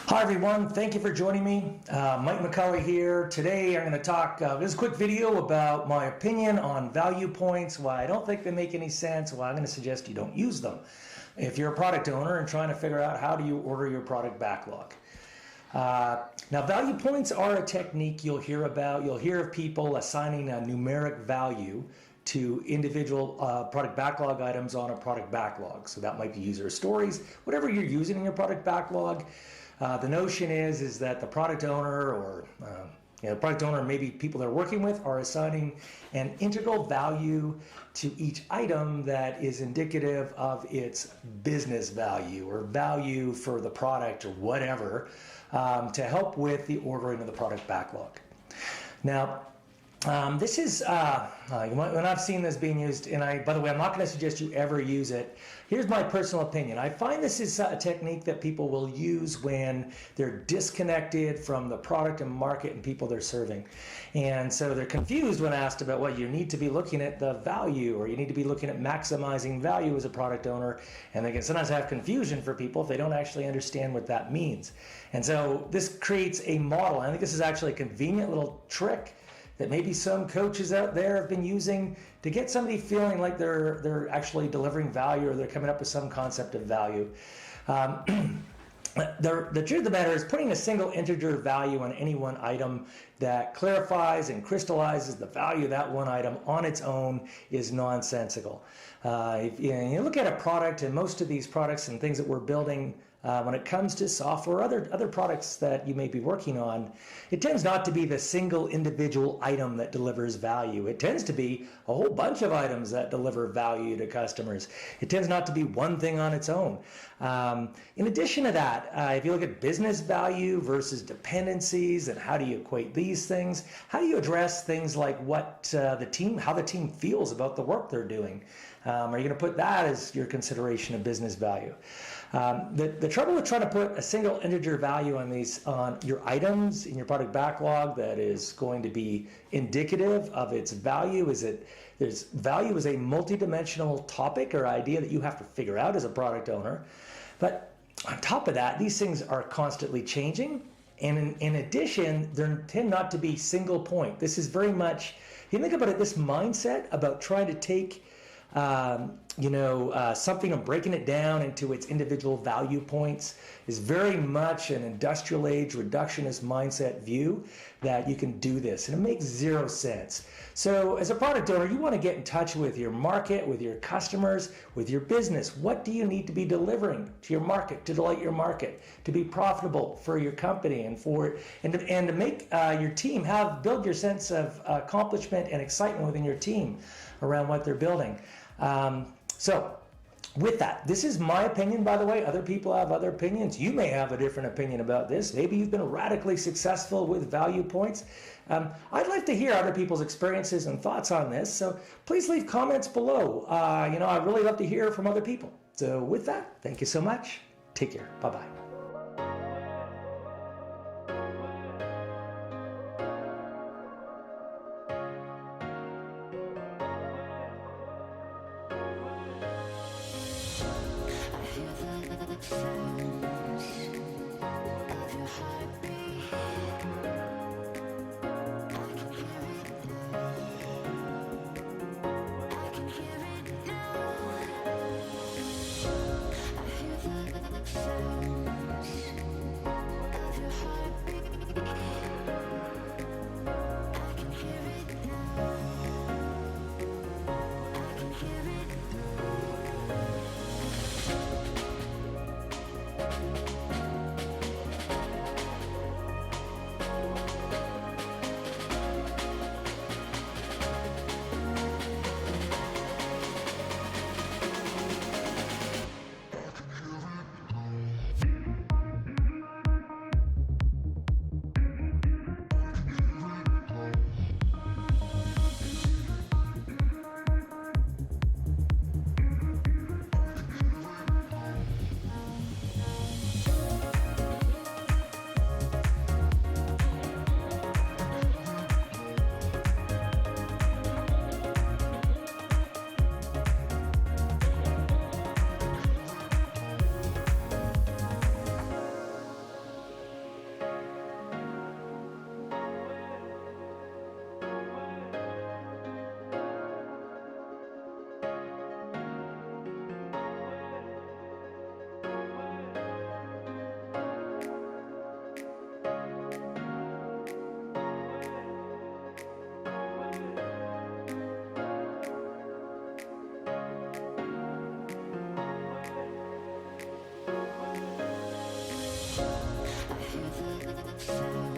Hi everyone, thank you for joining me. Mike McCully here. Today I'm going to talk, this is a quick video about my opinion on value points, why I don't think they make any sense, why I'm going to suggest you don't use them if you're a product owner and trying to figure out how do you order your product backlog. Now value points are a technique you'll hear about. You'll hear of people assigning a numeric value to individual product backlog items on a product backlog. So that might be user stories, whatever you're using in your product backlog. The notion is that the product owner or product owner, maybe people they're working with, are assigning an integral value to each item that is indicative of its business value or value for the product or whatever, to help with the ordering of the product backlog. Now, this is, when I've seen this being used, and by the way, I'm not going to suggest you ever use it. Here's my personal opinion. I find this is a technique that people will use when they're disconnected from the product and market and people they're serving. And so they're confused when asked about what you need to be looking at the value, or you need to be looking at maximizing value as a product owner. And they can sometimes have confusion for people if they don't actually understand what that means. And so this creates a model. I think this is actually a convenient little trick that maybe some coaches out there have been using to get somebody feeling like they're actually delivering value, or they're coming up with some concept of value. The truth of the matter is, putting a single integer value on any one item that clarifies and crystallizes the value of that one item on its own is nonsensical. If you look at a product, and most of these products and things that we're building, when it comes to software or other products that you may be working on, it tends not to be the single individual item that delivers value. It tends to be a whole bunch of items that deliver value to customers. It tends not to be one thing on its own. In addition to that, if you look at business value versus dependencies and how do you equate these things, how do you address things like how the team feels about the work they're doing? Are you going to put that as your consideration of business value? The trouble with trying to put a single integer value on your items in your product backlog that is going to be indicative of its value is that value is a multidimensional topic or idea that you have to figure out as a product owner. But on top of that, these things are constantly changing. And in addition, there tend not to be single point. This is very much, you think about it, this mindset about trying to take something and breaking it down into its individual value points is very much an industrial age reductionist mindset view that you can do this, and it makes zero sense. So as a product owner, you want to get in touch with your market, with your customers, with your business. What do you need to be delivering to your market, to delight your market, to be profitable for your company, and to make your team build your sense of accomplishment and excitement within your team around what they're building. So with that, this is my opinion, by the way. Other people have other opinions. You may have a different opinion about this. Maybe you've been radically successful with value points. I'd like to hear other people's experiences and thoughts on this. So please leave comments below. I'd really love to hear from other people. So with that, thank you so much. Take care. Bye-bye. Bye.